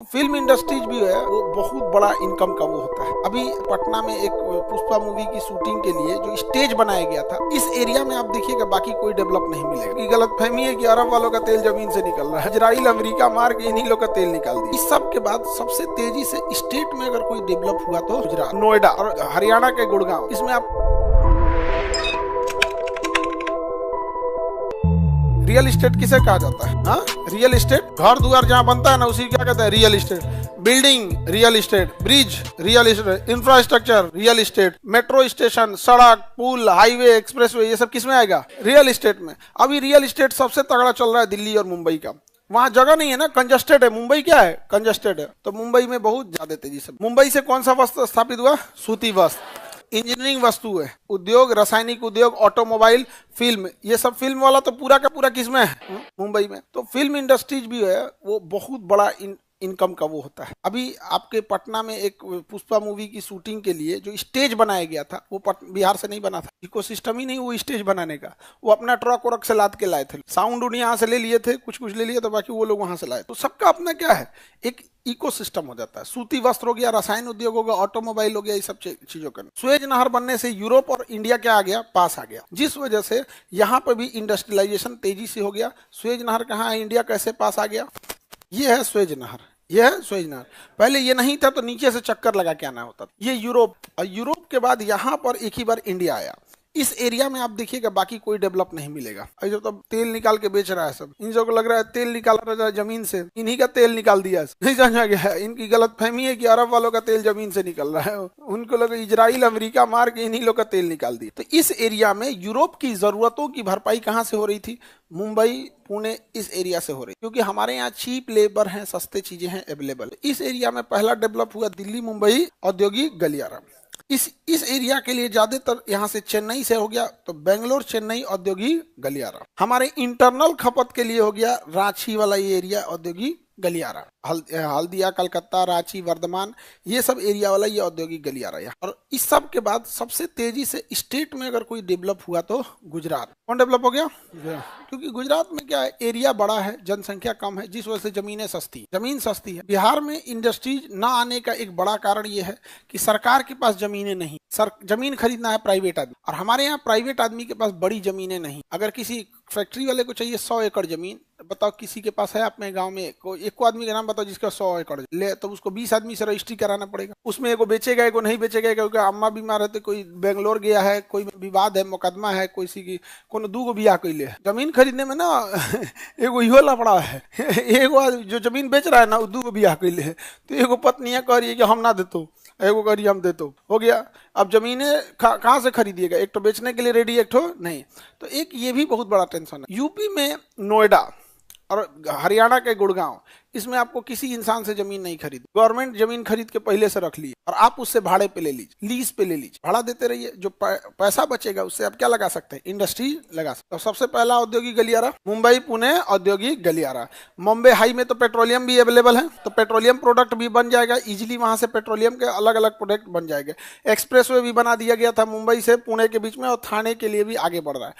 Film industries भी है वो बहुत बड़ा इनकम का वो होता है। अभी पटना में एक पुष्पा मूवी की शूटिंग के लिए जो स्टेज बनाया गया था, इस एरिया में आप देखिएगा बाकी कोई डेवलप नहीं मिलेगा। गलत फहमी है कि अरब वालों का तेल जमीन से निकल रहा है, इजराइल अमेरिका मार के इन्हीं लोग का तेल निकाल दिया। इस सब के बाद सबसे तेजी से स्टेट में अगर कोई डेवलप हुआ तो गुजरात, नोएडा और हरियाणा के गुड़गांव। इसमें आप रियल इस्टेट किसे कहा जाता है? हाँ, रियल इस्टेट घर दुआर जहाँ बनता है ना, उसी क्या कहते हैं? Real estate. Building real estate, bridge real estate, infrastructure real estate, metro station, सड़क, पुल, हाईवे, एक्सप्रेसवे, ये सब किसमें आएगा? रियल इस्टेट में। अभी रियल इस्टेट सबसे तगड़ा चल रहा है दिल्ली और मुंबई का। वहां जगह नहीं है ना, कंजस्टेड है। मुंबई क्या है? कंजस्टेड है। तो मुंबई में बहुत ज्यादा तेजी से। मुंबई से कौन सा वस्त्र स्थापित हुआ? सूती वस्त्र। इंजीनियरिंग वस्तु है, उद्योग, रासायनिक उद्योग, ऑटोमोबाइल, फिल्म, ये सब फिल्म वाला तो पूरा का पूरा किसमें है? मुंबई में। तो फिल्म इंडस्ट्रीज भी है वो बहुत बड़ा इनकम का वो होता है। अभी आपके पटना में एक पुष्पा मूवी की शूटिंग के लिए जो स्टेज बनाया गया था, वो बिहार से नहीं बना था। इकोसिस्टम ही नहीं वो स्टेज बनाने का। वो अपना ट्रक वरक से लाद के लाए थे। साउंड उन्हें यहाँ से ले लिए थे, कुछ कुछ ले लिए तो बाकी वो लोग वहां से लाए। तो सबका अपना क्या है, एक इकोसिस्टम हो जाता है। सूती वस्त्र हो गया, रसायन उद्योग हो गया, ऑटोमोबाइल हो गया, ये सब चीजों का। सुएज नहर बनने से यूरोप और इंडिया क्या आ गया? पास आ गया, जिस वजह से यहाँ पर भी इंडस्ट्रियलाइजेशन तेजी से हो गया। सुएज नहर कहाँ है? इंडिया कैसे पास आ गया? ये है सुएज नहर, ये है सुएज नहर। पहले ये नहीं था तो नीचे से चक्कर लगा के आना होता था। ये यूरोप, और यूरोप के बाद यहाँ पर एक ही बार इंडिया आया। इस एरिया में आप देखिएगा बाकी कोई डेवलप नहीं मिलेगा। जो तो तेल निकाल के बेच रहा है सब, इन सबको लग रहा है तेल निकाल रहा है जमीन से, इन्हीं का तेल निकाल दिया। नहीं समझा गया? इनकी गलत फहमी है कि अरब वालों का तेल जमीन से निकल रहा है, उनको लगा इजराइल अमेरिका मार के इन्हीं लोग का तेल निकाल दिया। तो इस एरिया में यूरोप की जरूरतों की भरपाई कहाँ से हो रही थी? मुंबई, पुणे, इस एरिया से हो रही, क्योंकि हमारे यहाँ चीप लेबर है, सस्ते चीजें हैं अवेलेबल। इस एरिया में पहला डेवलप हुआ दिल्ली मुंबई औद्योगिक गलियारा। इस एरिया के लिए ज्यादातर यहाँ से चेन्नई से हो गया तो बेंगलोर चेन्नई औद्योगिक गलियारा। हमारे इंटरनल खपत के लिए हो गया रांची वाला ये एरिया औद्योगिक गलियारा। हल्दिया, कलकत्ता, रांची, वर्धमान, ये सब एरिया वाला ये औद्योगिक गलियारा है। और इस सब के बाद सबसे तेजी से स्टेट में अगर कोई डेवलप हुआ तो गुजरात। कौन डेवलप हो गया? क्योंकि गुजरात में क्या है, एरिया बड़ा है, जनसंख्या कम है, जिस वजह से जमीनें सस्ती, जमीन सस्ती है। बिहार में इंडस्ट्रीज ना आने का एक बड़ा कारण ये है कि सरकार के पास जमीनें नहीं। जमीन खरीदना है प्राइवेट आदमी, और हमारे यहाँ प्राइवेट आदमी के पास बड़ी जमीनें नहीं। अगर किसी फैक्ट्री वाले को चाहिए 100 एकड़ जमीन, बताओ किसी के पास है अपने गांव में? एक को आदमी का नाम बताओ जिसका 100 एकड़ ले, तो उसको 20 आदमी से रजिस्ट्री कराना पड़ेगा। उसमें एगो बेचेगा, एगो नहीं बेचेगा, क्योंकि अम्मा बीमार है तो कोई बेंगलोर गया है, कोई विवाद है, मुकदमा है, कोई सी की कोनो दूगो बियाह कैले है। जमीन खरीदने में ना एगो इहो लफड़ा है। एगो जो जमीन बेच रहा है ना, दूगो बियाह कैले है, तो एगो पत्नियां कह रही है कि हम ना देतो, एगो कह रही हम देतो, हो गया। अब जमीनें कहाँ से खरीदिएगा? एक तो बेचने के लिए रेडी, एक तो नहीं। तो एक ये भी बहुत बड़ा टेंशन है। यूपी में नोएडा और हरियाणा के गुड़गांव, इसमें आपको किसी इंसान से जमीन नहीं खरीदी। गवर्नमेंट जमीन खरीद के पहले से रख ली और आप उससे भाड़े पे ले लीजिए, लीज पे ले लीजिए, भाड़ा देते रहिए। जो पैसा बचेगा उससे आप क्या लगा सकते हैं? इंडस्ट्री लगा सकते हैं। तो सबसे पहला औद्योगिक गलियारा मुंबई पुणे औद्योगिक गलियारा। मुंबई हाई में तो पेट्रोलियम भी अवेलेबल है, तो पेट्रोलियम प्रोडक्ट भी बन जाएगा इजिली। वहां से पेट्रोलियम के अलग अलग प्रोडक्ट बन जाएंगे। एक्सप्रेस वे भी बना दिया गया था मुंबई से पुणे के बीच में, और थाने के लिए भी आगे बढ़ रहा है।